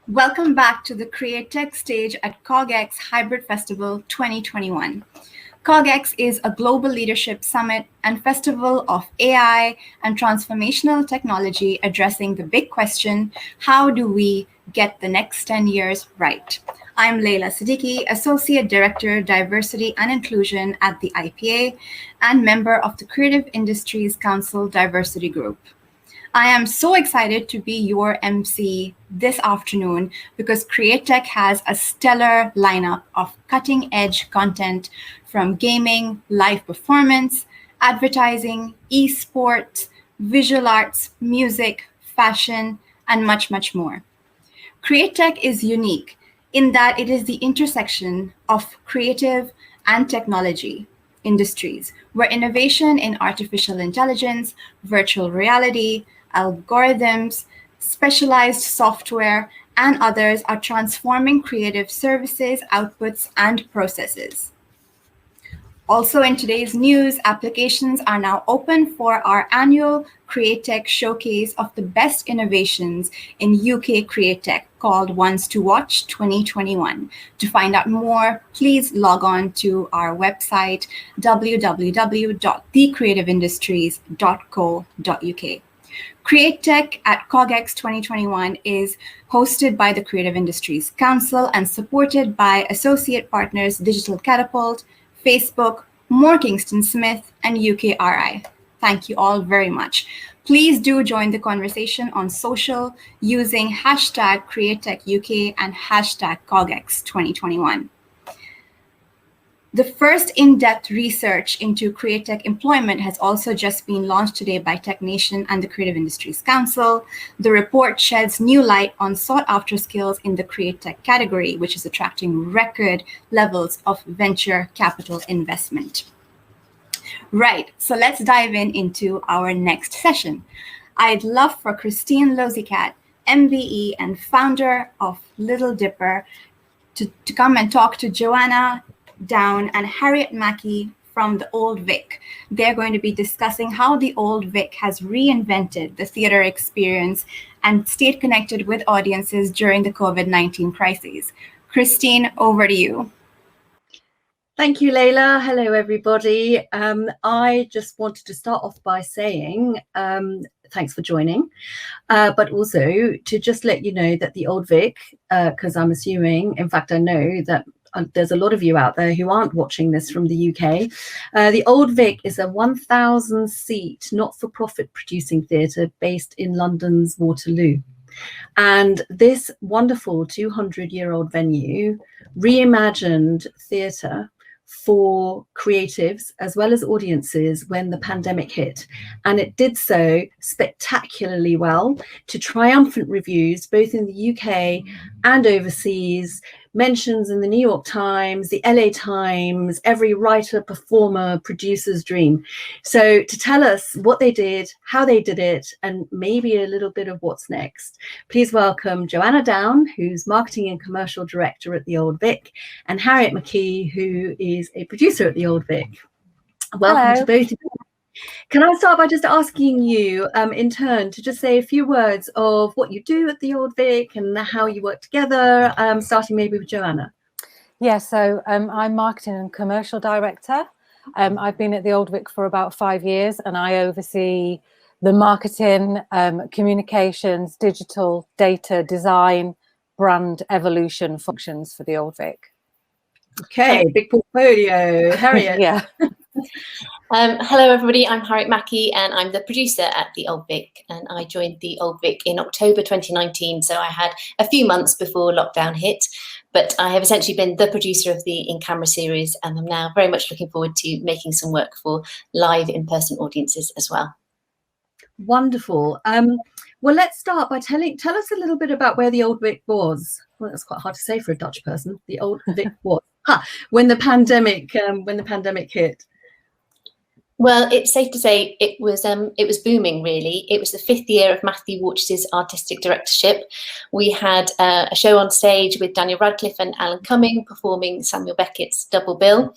Welcome back to the CreaTech Stage at CogX Hybrid Festival 2021. CogX is a global leadership summit and festival of AI and transformational technology addressing the big question, how do we get the next 10 years right? I'm Leila Siddiqui, Associate Director, Diversity and Inclusion at the IPA and member of the Creative Industries Council Diversity Group. I am so excited to be your MC this afternoon because CreaTech has a stellar lineup of cutting-edge content from gaming, live performance, advertising, esports, visual arts, music, fashion, and much, much more. CreaTech is unique in that it is the intersection of creative and technology industries, where innovation in artificial intelligence, virtual reality, algorithms, specialized software, and others are transforming creative services, outputs, and processes. Also in today's news, applications are now open for our annual CreaTech Showcase of the best innovations in UK CreaTech called Ones to Watch 2021. To find out more, please log on to our website, www.thecreativeindustries.co.uk. CreaTech at CogX 2021 is hosted by the Creative Industries Council and supported by associate partners Digital Catapult, Facebook, More Kingston Smith, and UKRI. Thank you all very much. Please do join the conversation on social using hashtag CreaTechUK and hashtag CogX 2021. The first in-depth research into CreaTech employment has also just been launched today by Tech Nation and the Creative Industries Council. The report sheds new light on sought-after skills in the CreaTech category, which is attracting record levels of venture capital investment. Right, so let's dive into our next session. I'd love for Christine Losecaat, MBE and founder of Little Dipper, to come and talk to Joanna Down and Harriet Mackie from the Old Vic. They're going to be discussing how the Old Vic has reinvented the theater experience and stayed connected with audiences during the COVID-19 crisis. Christine, over to you. Thank you, Leila. Hello, everybody. I just wanted to start off by saying thanks for joining, but also to just let you know that the Old Vic, because I'm assuming, in fact, I know that there's a lot of you out there who aren't watching this from the UK. The Old Vic is a 1,000-seat not-for-profit producing theatre based in London's Waterloo. And this wonderful 200-year-old venue reimagined theatre for creatives as well as audiences when the pandemic hit. And it did so spectacularly well to triumphant reviews, both in the UK and overseas, mentions in the New York Times, the LA Times, every writer, performer, producer's dream. So to tell us what they did, how they did it, and maybe a little bit of what's next, please welcome Joanna Down, who's Marketing and Commercial Director at the Old Vic, and Harriet Mackie, who is a producer at the Old Vic. Welcome to both of you. Can I start by just asking you in turn to just say a few words of what you do at the Old Vic and how you work together, starting maybe with Joanna? Yeah, so I'm Marketing and Commercial Director. I've been at the Old Vic for about 5 years and I oversee the marketing, communications, digital, data, design, brand evolution functions for the Old Vic. Okay, big portfolio. Harriet. Yeah. Hello everybody, I'm Harriet Mackie and I'm the producer at the Old Vic, and I joined the Old Vic in October 2019, so I had a few months before lockdown hit, but I have essentially been the producer of the in-camera series and I'm now very much looking forward to making some work for live in-person audiences as well. Wonderful. Well, let's start by tell us a little bit about where the Old Vic was. Well, that's quite hard to say for a Dutch person. The Old Vic was when the pandemic hit. Well, it's safe to say it was booming, really. It was the 5th year of Matthew Warch's artistic directorship. We had a show on stage with Daniel Radcliffe and Alan Cumming performing Samuel Beckett's Double Bill.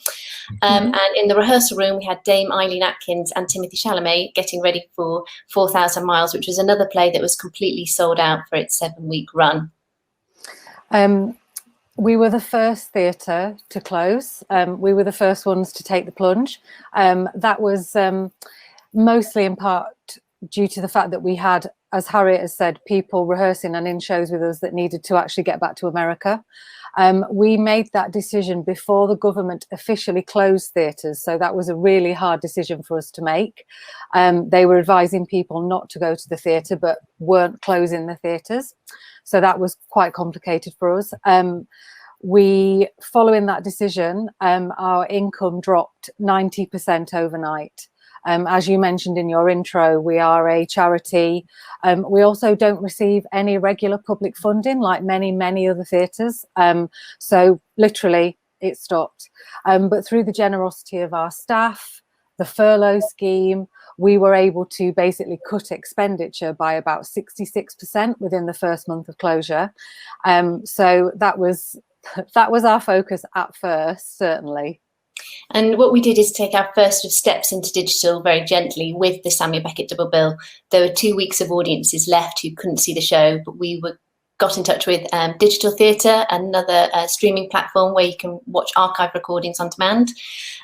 And in the rehearsal room, we had Dame Eileen Atkins and Timothy Chalamet getting ready for 4,000 Miles, which was another play that was completely sold out for its 7-week run. We were the first theatre to close. We were the first ones to take the plunge. That was mostly in part due to the fact that we had, as Harriet has said, people rehearsing and in shows with us that needed to actually get back to America. We made that decision before the government officially closed theatres, so that was a really hard decision for us to make. They were advising people not to go to the theatre, but weren't closing the theatres, so that was quite complicated for us. Following that decision, our income dropped 90% overnight. As you mentioned in your intro, we are a charity. We also don't receive any regular public funding like many other theatres. So literally it stopped. But through the generosity of our staff, the furlough scheme, we were able to basically cut expenditure by about 66% within the first month of closure. So that was our focus at first, certainly. And what we did is take our first steps into digital very gently with the Samuel Beckett double bill. There were 2 weeks of audiences left who couldn't see the show, but we got in touch with Digital Theatre, another streaming platform where you can watch archive recordings on demand.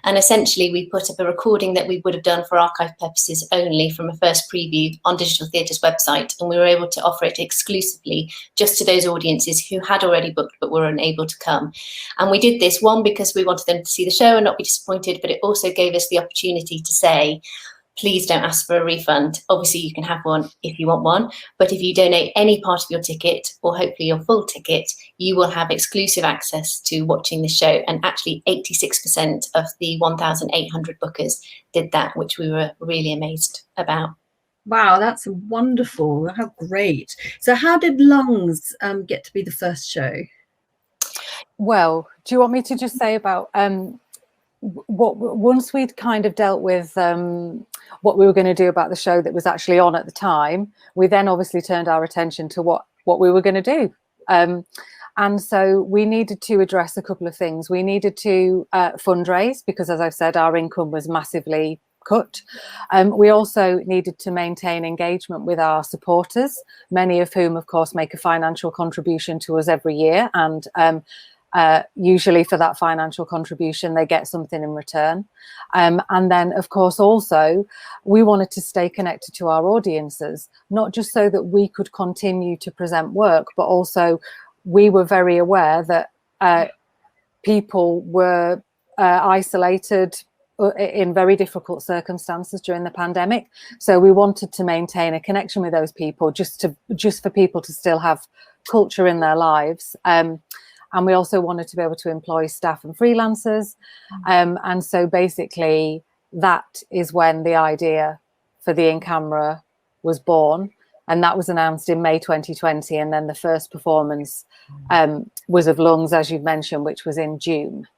And essentially we put up a recording that we would have done for archive purposes only from a first preview on Digital Theatre's website. And we were able to offer it exclusively just to those audiences who had already booked but were unable to come. And we did this, one, because we wanted them to see the show and not be disappointed, but it also gave us the opportunity to say, please don't ask for a refund. Obviously, you can have one if you want one, but if you donate any part of your ticket, or hopefully your full ticket, you will have exclusive access to watching the show. And actually 86% of the 1,800 bookers did that, which we were really amazed about. Wow, that's wonderful. How great. So how did Lungs get to be the first show? Well, do you want me to just say about once we'd kind of dealt with what we were going to do about the show that was actually on at the time, we then obviously turned our attention to what we were going to do. And so we needed to address a couple of things. We needed to fundraise because, as I've said, our income was massively cut. We also needed to maintain engagement with our supporters, many of whom, of course, make a financial contribution to us every year. And usually for that financial contribution, they get something in return. And then, of course, also, we wanted to stay connected to our audiences, not just so that we could continue to present work, but also we were very aware that people were isolated in very difficult circumstances during the pandemic. So we wanted to maintain a connection with those people, just for people to still have culture in their lives. And we also wanted to be able to employ staff and freelancers. And so basically that is when the idea for the in-camera was born. And that was announced in May 2020. And then the first performance was of Lungs, as you've mentioned, which was in June.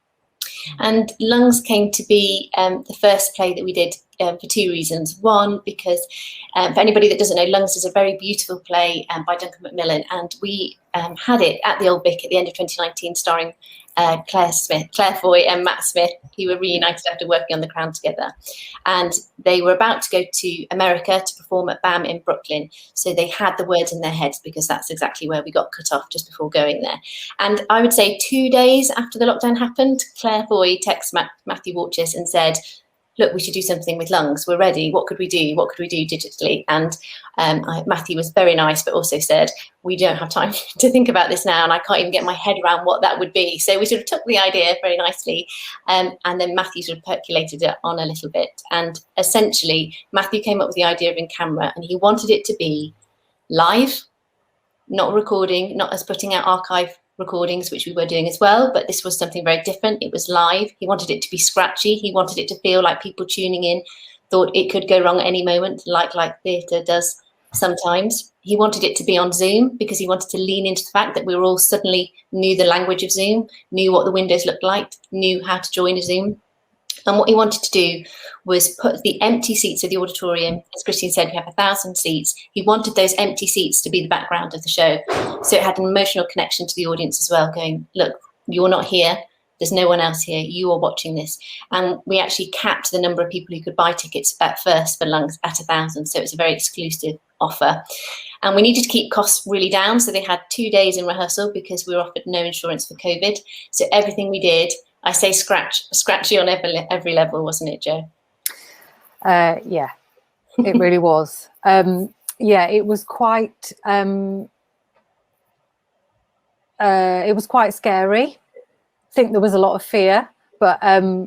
And Lungs came to be the first play that we did for two reasons. One, because for anybody that doesn't know, Lungs is a very beautiful play by Duncan Macmillan, and we had it at the Old Vic at the end of 2019, starring Claire Foy and Matt Smith, who were reunited after working on The Crown together. And they were about to go to America to perform at BAM in Brooklyn. So they had the words in their heads because that's exactly where we got cut off just before going there. And I would say 2 days after the lockdown happened, Claire Foy texted Matthew Walters and said, look, we should do something with Lungs. We're ready. What could we do? What could we do digitally? And Matthew was very nice, but also said, we don't have time to think about this now. And I can't even get my head around what that would be. So we sort of took the idea very nicely. And then Matthew sort of percolated it on a little bit. And essentially, Matthew came up with the idea of in camera, and he wanted it to be live, not recording, not us putting out archive recordings, which we were doing as well, but this was something very different. It was live. He wanted it to be scratchy. He wanted it to feel like people tuning in thought it could go wrong at any moment, like theatre does sometimes. He wanted it to be on Zoom because he wanted to lean into the fact that we were all suddenly knew the language of Zoom, knew what the windows looked like, knew how to join a Zoom. And what he wanted to do was put the empty seats of the auditorium, as Christine said, we have 1,000 seats. He wanted those empty seats to be the background of the show. So it had an emotional connection to the audience as well, going, look, you're not here. There's no one else here. You are watching this. And we actually capped the number of people who could buy tickets at first for Lungs at 1,000. So it was a very exclusive offer. And we needed to keep costs really down. So they had 2 days in rehearsal because we were offered no insurance for COVID. So everything we did, I say scratchy on every level, wasn't it, Jo? Yeah, it really was. Yeah, it was quite scary. I think there was a lot of fear, but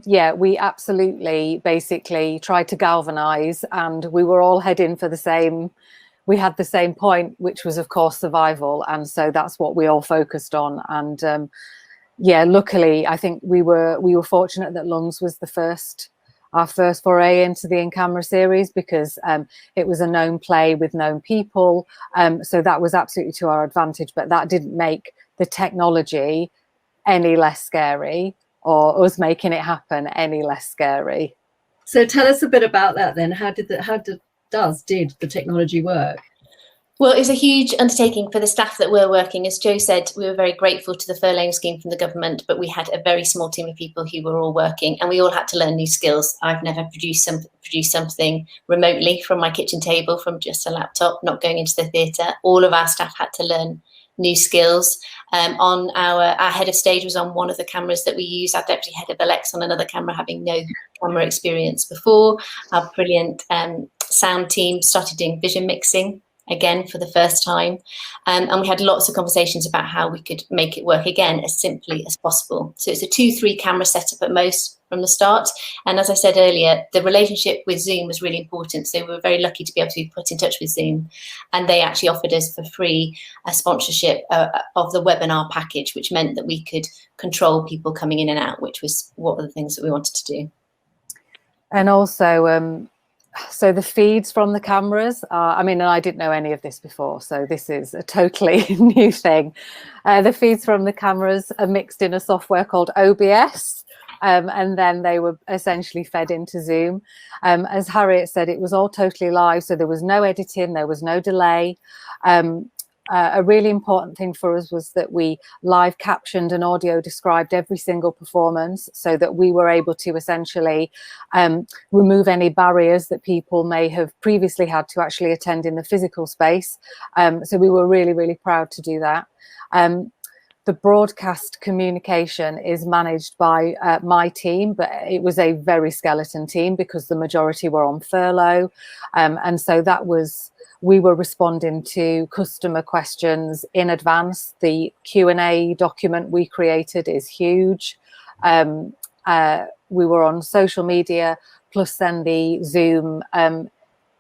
yeah, we absolutely basically tried to galvanize, and we were all heading for the same. We had the same point, which was, of course, survival, and so that's what we all focused on. And yeah, luckily, I think we were fortunate that Lungs was our first foray into the in-camera series, because it was a known play with known people, so that was absolutely to our advantage. But that didn't make the technology any less scary, or us making it happen any less scary. So tell us a bit about that then. How did the technology work? Well, it was a huge undertaking for the staff that were working. As Jo said, we were very grateful to the furlough scheme from the government, but we had a very small team of people who were all working, and we all had to learn new skills. I've never produced something remotely from my kitchen table, from just a laptop, not going into the theatre. All of our staff had to learn new skills. On our head of stage was on one of the cameras that we use, our deputy head of Alex on another camera, having no camera experience before. Our brilliant sound team started doing vision mixing again for the first time, and we had lots of conversations about how we could make it work again as simply as possible. So it's a 2-3 camera setup at most from the start, and as I said earlier, the relationship with Zoom was really important, so we were very lucky to be able to be put in touch with Zoom, and they actually offered us for free a sponsorship of the webinar package, which meant that we could control people coming in and out, which was one of the things that we wanted to do. And also so the feeds from the cameras are, I mean, and I didn't know any of this before, so this is a totally new thing. The feeds from the cameras are mixed in a software called OBS, and then they were essentially fed into Zoom. As Harriet said, it was all totally live, so there was no editing, there was no delay. A really important thing for us was that we live captioned and audio described every single performance, so that we were able to essentially remove any barriers that people may have previously had to actually attend in the physical space. So we were really, really proud to do that. The broadcast communication is managed by my team, but it was a very skeleton team because the majority were on furlough. And so we were responding to customer questions in advance. The Q&A document we created is huge. We were on social media, plus then the Zoom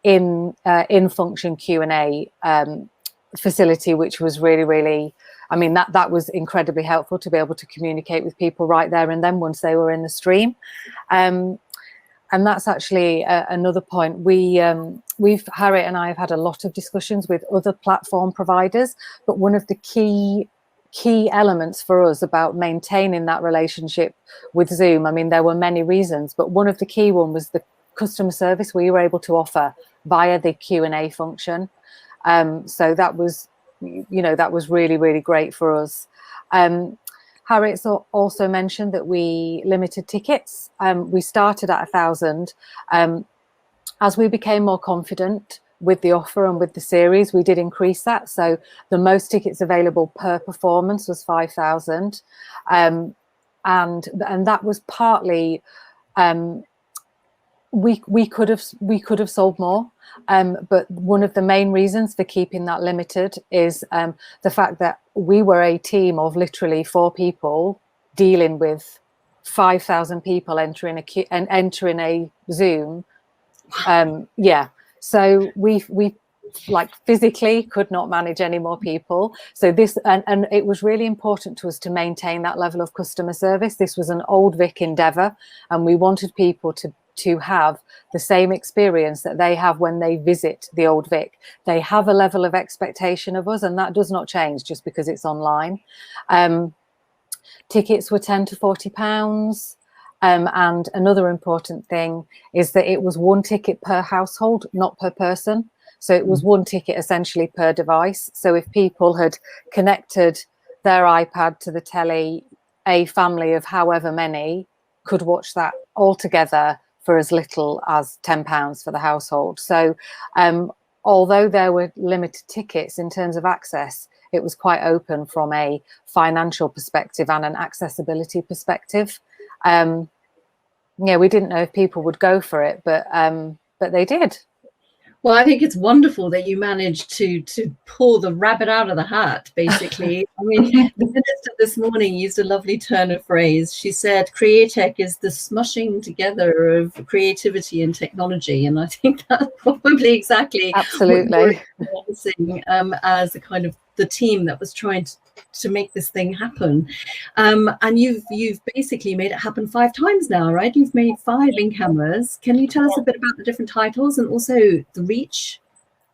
in function Q&A facility, which was really, really, I mean, that was incredibly helpful to be able to communicate with people right there and then once they were in the stream. And that's actually another point. Harriet and I have had a lot of discussions with other platform providers, but one of the key elements for us about maintaining that relationship with Zoom, I mean, there were many reasons, but one of the key one was the customer service we were able to offer via the Q&A function. So that was, that was really, really great for us. Harriet also mentioned that we limited tickets. We started at 1,000. As we became more confident with the offer and with the series, we did increase that. So the most tickets available per performance was 5,000. And that was partly, we could have sold more. But one of the main reasons for keeping that limited is the fact that we were a team of literally 4 people dealing with 5,000 people entering a Zoom. Yeah, so we like physically could not manage any more people. So this, and it was really important to us to maintain that level of customer service. This was an Old Vic endeavour, and we wanted people to have the same experience that they have when they visit the Old Vic. They have a level of expectation of us, and that does not change just because it's online. Tickets were £10 to £40. And another important thing is that it was 1 ticket per household, not per person. So it was 1 ticket essentially per device. So if people had connected their iPad to the telly, a family of however many could watch that all together for as little as £10 for the household. So although there were limited tickets in terms of access, it was quite open from a financial perspective and an accessibility perspective. Yeah, we didn't know if people would go for it, but they did. Well, I think it's wonderful that you managed to pull the rabbit out of the hat, basically. I mean, the minister this morning used a lovely turn of phrase. She said, CreaTech is the smushing together of creativity and technology. And I think that's probably exactly Absolutely what we're seeing, as a kind of the team that was trying to make this thing happen. And you've basically made it happen 5 times now, right? You've made 5 in-cameras. Can you tell us a bit about the different titles and also the reach?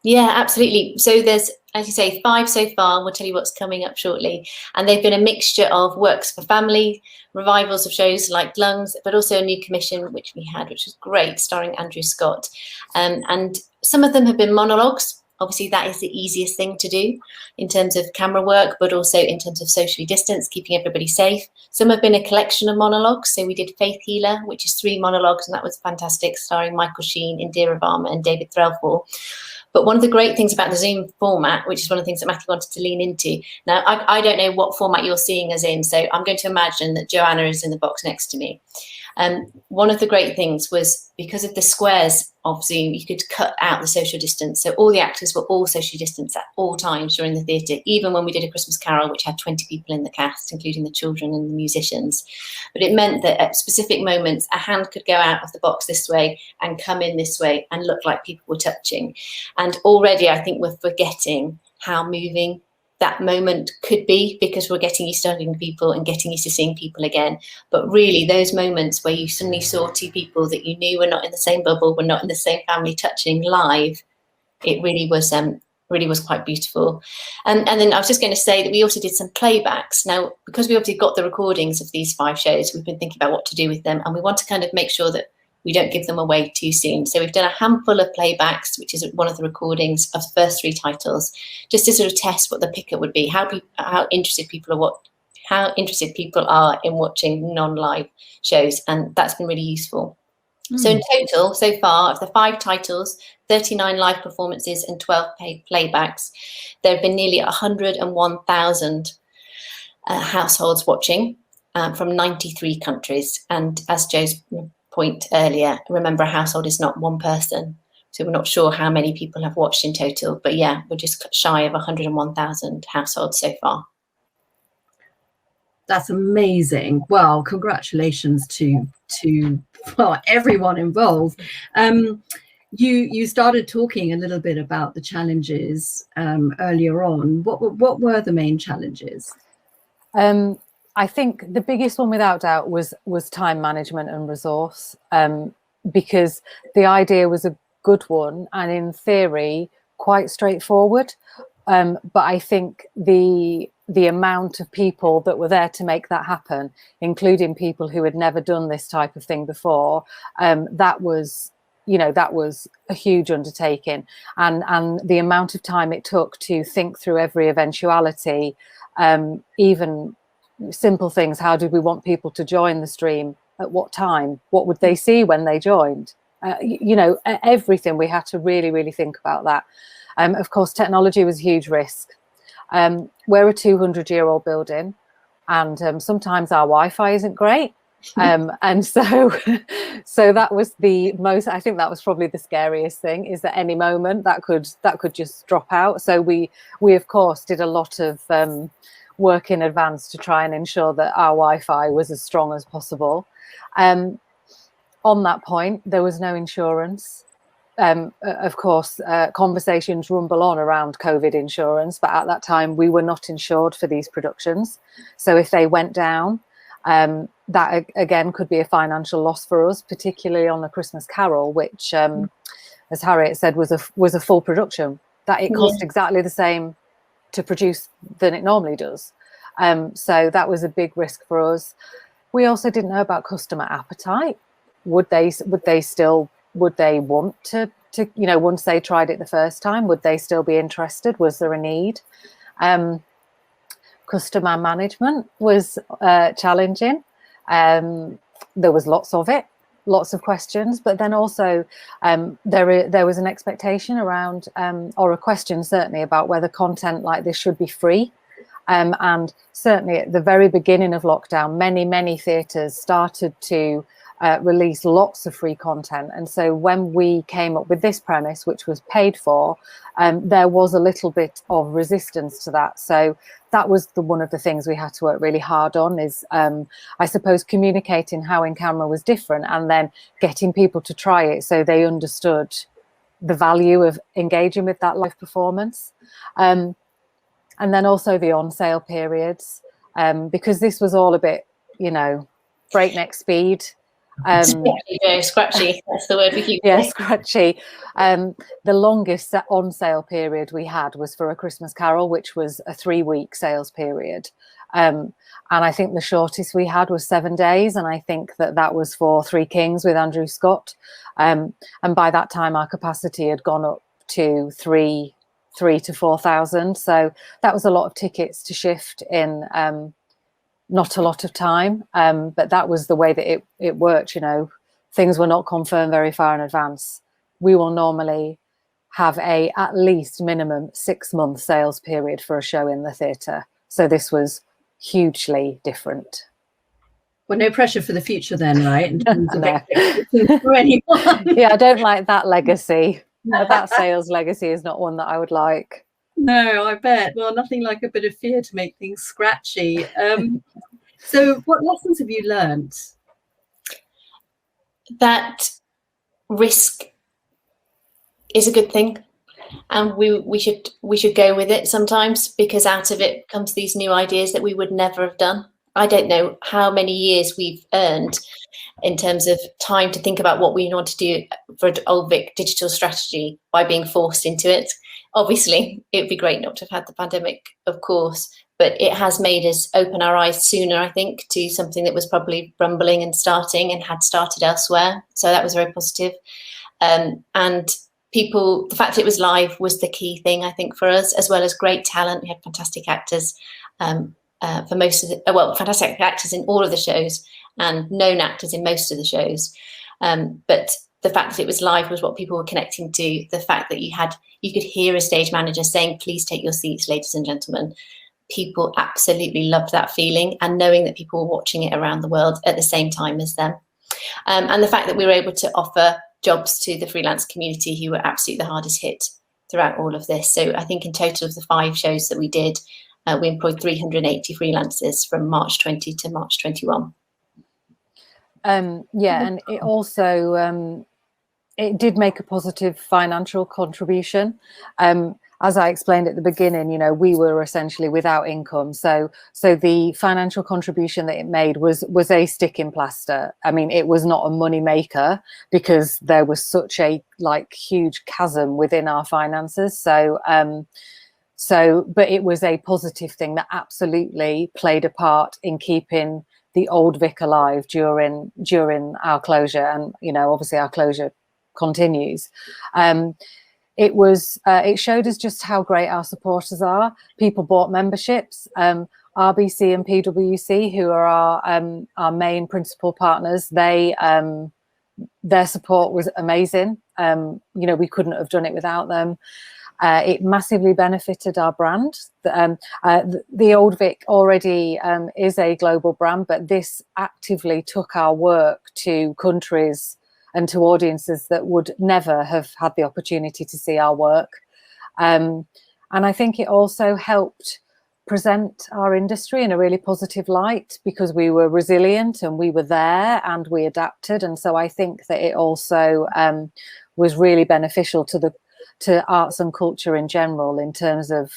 Yeah, absolutely. So there's, as you say, 5 so far. We'll tell you what's coming up shortly. And they've been a mixture of works for family, revivals of shows like Lungs, but also a new commission, which we had, which was great, starring Andrew Scott. And some of them have been monologues. Obviously, that is the easiest thing to do in terms of camera work, but also in terms of socially distance, keeping everybody safe. Some have been a collection of monologues. So we did Faith Healer, which is 3 monologues, and that was fantastic, starring Michael Sheen, Indira Varma, and David Threlfall. But one of the great things about the Zoom format, which is one of the things that Mackie wanted to lean into. Now, I don't know what format you're seeing us in, so I'm going to imagine that Joanna is in the box next to me. One of the great things was because of the squares of Zoom, you could cut out the social distance. So all the actors were all socially distanced at all times during the theatre, even when we did A Christmas Carol, which had 20 people in the cast, including the children and the musicians. But it meant that at specific moments, a hand could go out of the box this way and come in this way and look like people were touching. And already I think we're forgetting how moving that moment could be, because we're getting used to hugging people and getting used to seeing people again. But really, those moments where you suddenly saw 2 people that you knew were not in the same bubble, were not in the same family, touching live, it really was quite beautiful. And then I was just going to say that we also did some playbacks. Now, because we obviously got the recordings of these 5 shows, we've been thinking about what to do with them, and we want to kind of make sure that we don't give them away too soon. So we've done a handful of playbacks, which is one of the recordings of the first 3 titles, just to sort of test what the pickup would be, how interested people are in watching non-live shows, and that's been really useful. So in total, so far, of the 5 titles, 39 live performances and 12 playbacks, there have been nearly 101,000 households watching from 93 countries. And as Joe's point earlier, remember, a household is not one person, so we're not sure how many people have watched in total, but yeah, we're just shy of 101,000 households so far. That's amazing. Well, congratulations to everyone involved. You started talking a little bit about the challenges earlier on. What were the main challenges? I think the biggest one, without doubt, was time management and resource, because the idea was a good one and in theory quite straightforward. But I think the amount of people that were there to make that happen, including people who had never done this type of thing before, that was a huge undertaking, and the amount of time it took to think through every eventuality, even simple things. How did we want people to join the stream? At what time? What would they see when they joined? Everything. We had to really, really think about that. Of course, technology was a huge risk. We're a 200-year-old building, and sometimes our Wi-Fi isn't great. And so that was the most, I think that was probably the scariest thing, is that any moment that could just drop out. So we of course did a lot of work in advance to try and ensure that our Wi-Fi was as strong as possible. On that point, there was no insurance. Of course, conversations rumble on around COVID insurance, but at that time we were not insured for these productions. So if they went down, that again could be a financial loss for us, particularly on A Christmas Carol, which, as Harriet said, was a full production. That it cost exactly the same to produce than it normally does. So that was a big risk for us. We also didn't know about customer appetite. Would they want to once they tried it the first time, would they still be interested? Was there a need? Customer management was challenging. There was lots of it. lots of questions, but then also there was an expectation around, or a question certainly, about whether content like this should be free. And certainly at the very beginning of lockdown, many theatres started to release lots of free content. And so when we came up with this premise, which was paid for, there was a little bit of resistance to that. So that was one of the things we had to work really hard on, is I suppose communicating how in camera was different, and then getting people to try it so they understood the value of engaging with that live performance. And then also the on-sale periods, because this was all a bit, breakneck speed. Scratchy, that's the word we keep Yeah, saying. scratchy. The longest on-sale period we had was for A Christmas Carol, which was a 3-week sales period. And I think the shortest we had was 7 days. And I think that was for Three Kings with Andrew Scott. And by that time, our capacity had gone up to 3,000 to 4,000. So that was a lot of tickets to shift in not a lot of time. But that was the way that it worked. Things were not confirmed very far in advance. We will normally have at least minimum 6-month sales period for a show in the theatre. So this was hugely different. Well, no pressure for the future then, right? In terms of No. for anyone. Yeah, I don't like that legacy. That sales legacy is not one that I would like. No, I bet. Well, nothing like a bit of fear to make things scratchy. So what lessons have you learned? That risk is a good thing, and we should go with it sometimes, because out of it comes these new ideas that we would never have done. I don't know how many years we've earned in terms of time to think about what we want to do for Old Vic digital strategy by being forced into it. Obviously, it would be great not to have had the pandemic, of course, but it has made us open our eyes sooner, I think, to something that was probably rumbling and starting and had started elsewhere. So that was very positive. And the fact that it was live was the key thing, I think, for us, as well as great talent. We had fantastic actors for most of fantastic actors in all of the shows, and known actors in most of the shows. But the fact that it was live was what people were connecting to. The fact that you could hear a stage manager saying, "Please take your seats, ladies and gentlemen." People absolutely loved that feeling, and knowing that people were watching it around the world at the same time as them. And the fact that we were able to offer jobs to the freelance community, who were absolutely the hardest hit throughout all of this. So I think in total of the 5 shows that we did, we employed 380 freelancers from March 20 to March 21. Yeah, and it also it did make a positive financial contribution. As I explained at the beginning, we were essentially without income. So the financial contribution that it made was a stick in plaster. I mean, it was not a money maker, because there was such a huge chasm within our finances. But it was a positive thing that absolutely played a part in keeping the Old Vic alive during our closure. And, obviously our closure continues. It showed us just how great our supporters are. People bought memberships. RBC and PwC, who are our main principal partners, their support was amazing. We couldn't have done it without them. It massively benefited our brand. The Old Vic already is a global brand, but this actively took our work to countries and to audiences that would never have had the opportunity to see our work. And I think it also helped present our industry in a really positive light, because we were resilient and we were there and we adapted. And so I think that it also was really beneficial to arts and culture in general, in terms of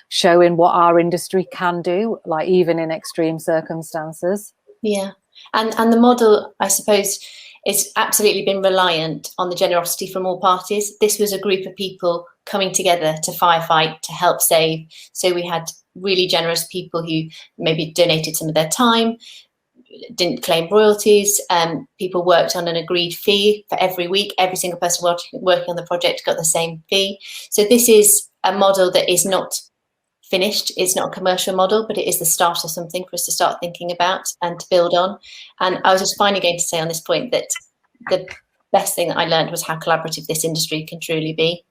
showing what our industry can do, even in extreme circumstances. Yeah, and the model, I suppose, it's absolutely been reliant on the generosity from all parties. This was a group of people coming together to firefight, to help save. So we had really generous people who maybe donated some of their time, didn't claim royalties. People worked on an agreed fee for every week. Every single person working on the project got the same fee. So this is a model that is not finished. It's not a commercial model, but it is the start of something for us to start thinking about and to build on. And I was just finally going to say on this point that the best thing that I learned was how collaborative this industry can truly be.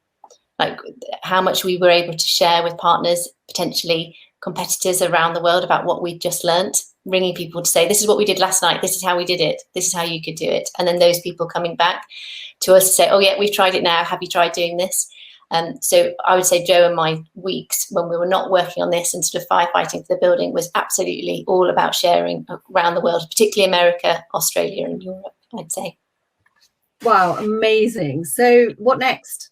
Like how much we were able to share with partners, potentially competitors around the world, about what we'd just learnt, ringing people to say, this is what we did last night, this is how we did it, this is how you could do it. And then those people coming back to us to say, oh yeah, we've tried it now, have you tried doing this? So I would say Jo and my weeks when we were not working on this and sort of firefighting for the building was absolutely all about sharing around the world, particularly America, Australia and Europe, I'd say. Wow, amazing. So what next?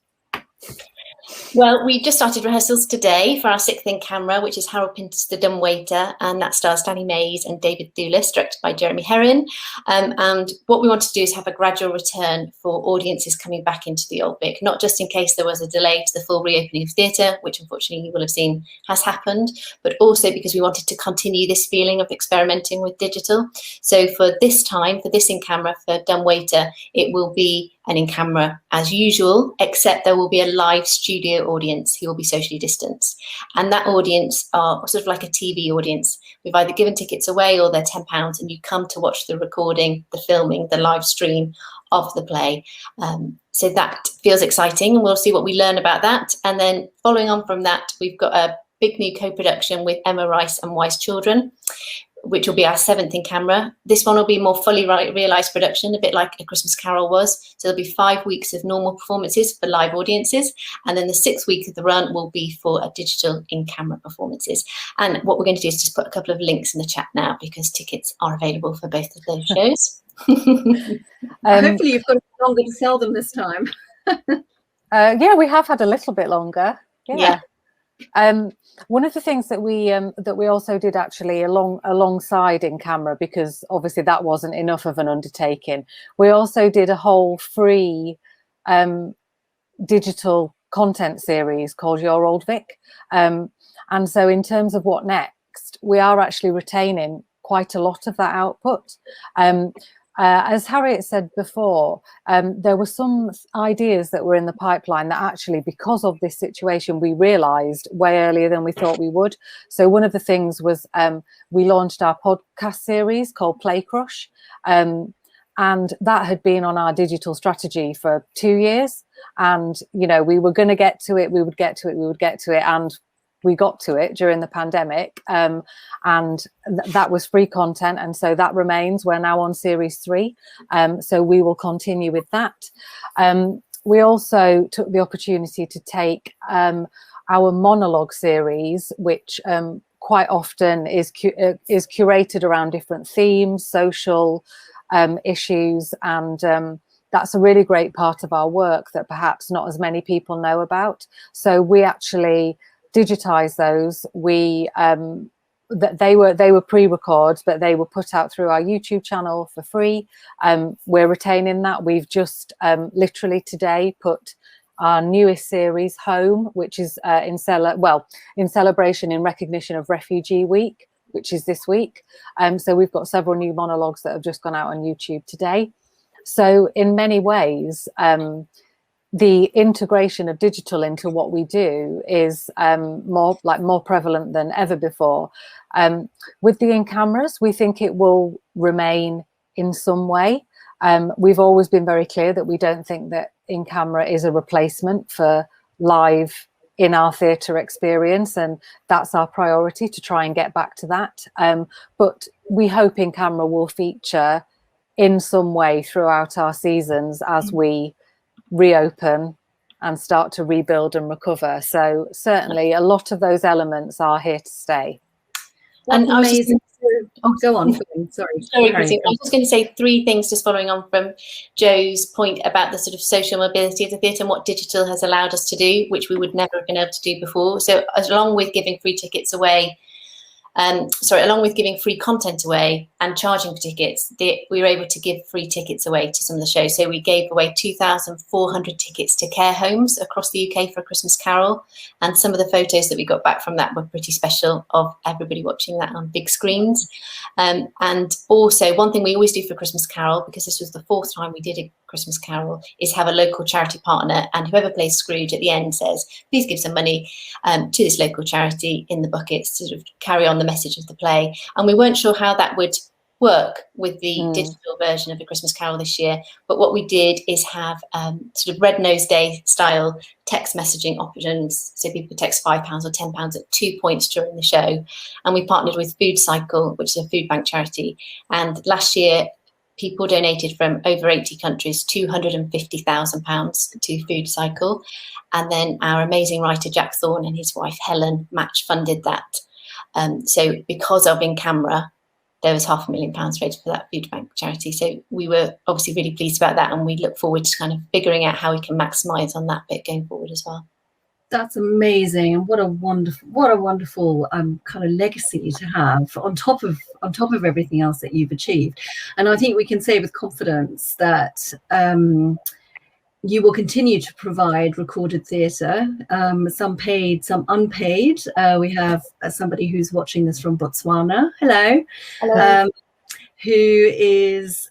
Well, we just started rehearsals today for our 6th in camera, which is Harold Pinter's The Dumbwaiter, and that stars Danny Mays and David Thewlis, directed by Jeremy Herrin. And what we want to do is have a gradual return for audiences coming back into the Old Vic, not just in case there was a delay to the full reopening of theatre, which unfortunately you will have seen has happened, but also because we wanted to continue this feeling of experimenting with digital. So for this time, for this in camera, for Dumbwaiter, it will be an in camera as usual, except there will be a live studio audience who will be socially distanced. And that audience are sort of like a TV audience. We've either given tickets away or they're £10 and you come to watch the recording, the filming, the live stream of the play. So that feels exciting and we'll see what we learn about that. And then following on from that, we've got a big new co-production with Emma Rice and Wise Children, which will be our 7th in camera. This one will be more fully realised production, a bit like A Christmas Carol was. So there'll be 5 weeks of normal performances for live audiences. And then the 6th week of the run will be for a digital in-camera performances. And what we're going to do is just put a couple of links in the chat now because tickets are available for both of those shows. Hopefully you've got longer to sell them this time. Yeah, we have had a little bit longer. Yeah. One of the things that we also did actually alongside in camera, because obviously that wasn't enough of an undertaking, we also did a whole free digital content series called Your Old Vic. And so in terms of what next, we are actually retaining quite a lot of that output. As Harriet said before, there were some ideas that were in the pipeline that actually, because of this situation, we realised way earlier than we thought we would. So one of the things was we launched our podcast series called Play Crush, and that had been on our digital strategy for 2 years. And, you know, we were going to get to it, we would get to it, and we got to it during the pandemic, and that was free content, and so that remains. We're now on series 3, so we will continue with that. We also took the opportunity to take our monologue series, which quite often is curated around different themes, social issues, and that's a really great part of our work that perhaps not as many people know about. So we actually digitize those. They were pre-records, but they were put out through our YouTube channel for free. We're retaining that. We've just literally today put our newest series, Home, which is in celebration in recognition of Refugee Week, which is this week. So we've got several new monologues that have just gone out on YouTube today. So in many ways, the integration of digital into what we do is more prevalent than ever before. With the in-cameras, we think it will remain in some way. We've always been very clear that we don't think that in-camera is a replacement for live in our theatre experience, and that's our priority, to try and get back to that. But we hope in-camera will feature in some way throughout our seasons as we reopen and start to rebuild and recover. So certainly a lot of those elements are here to stay. And amazing. Go on. Sorry, Christine. I was just going to say 3 things, just following on from Jo's point about the sort of social mobility of the theatre and what digital has allowed us to do, which we would never have been able to do before. So along with giving free tickets away along with giving free content away and charging for tickets, we were able to give free tickets away to some of the shows. So we gave away 2,400 tickets to care homes across the UK for a Christmas Carol. And some of the photos that we got back from that were pretty special, of everybody watching that on big screens. And also, one thing we always do for Christmas Carol, because this was the 4th time we did a Christmas Carol, is have a local charity partner, and whoever plays Scrooge at the end says, please give some money to this local charity in the buckets to sort of carry on the message of the play. And we weren't sure how that would work with the digital version of A Christmas Carol this year, but what we did is have sort of Red Nose Day style text messaging options, so people could text £5 or £10 at 2 points during the show. And we partnered with Food Cycle, which is a food bank charity, and last year people donated from over 80 countries £250,000 to Food Cycle. And then our amazing writer Jack Thorne and his wife Helen match funded that. So because of In Camera, there was £500,000 raised for that food bank charity. So we were obviously really pleased about that, and we look forward to kind of figuring out how we can maximise on that bit going forward as well. That's amazing, and what a wonderful kind of legacy to have on top of everything else that you've achieved. And I think we can say with confidence that you will continue to provide recorded theatre, some paid, some unpaid. We have somebody who's watching this from Botswana. Hello. Hello. Who is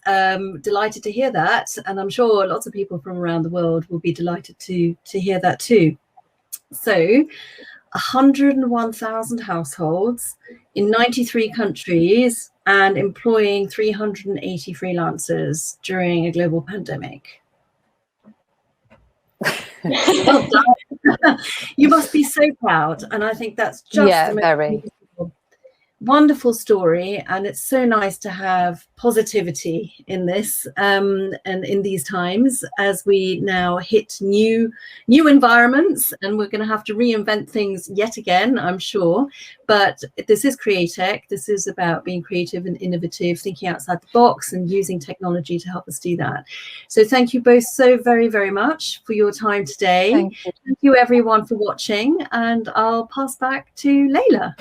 delighted to hear that. And I'm sure lots of people from around the world will be delighted to hear that too. So 101,000 households in 93 countries and employing 380 freelancers during a global pandemic. Well done. You must be so proud, and I think that's just very wonderful story, and it's so nice to have positivity in this and in these times as we now hit new environments, and we're going to have to reinvent things yet again, I'm sure. But this is CreaTech. This is about being creative and innovative, thinking outside the box and using technology to help us do that. So thank you both so very, very much for your time today. Thank you everyone for watching, and I'll pass back to Layla.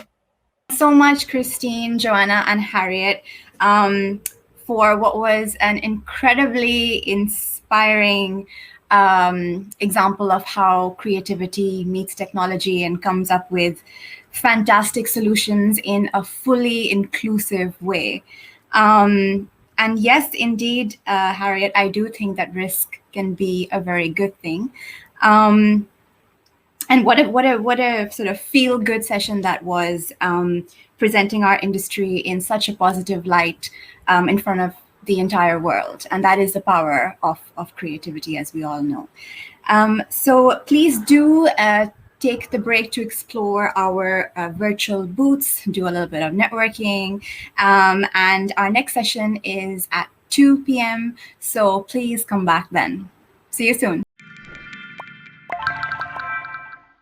So much, Christine, Joanna, and Harriet, for what was an incredibly inspiring example of how creativity meets technology and comes up with fantastic solutions in a fully inclusive way. And yes, indeed, Harriet, I do think that risk can be a very good thing. And what a sort of feel-good session that was, presenting our industry in such a positive light in front of the entire world. And that is the power of creativity, as we all know. So please do take the break to explore our virtual booths, do a little bit of networking. And our next session is at 2 p.m. So please come back then. See you soon.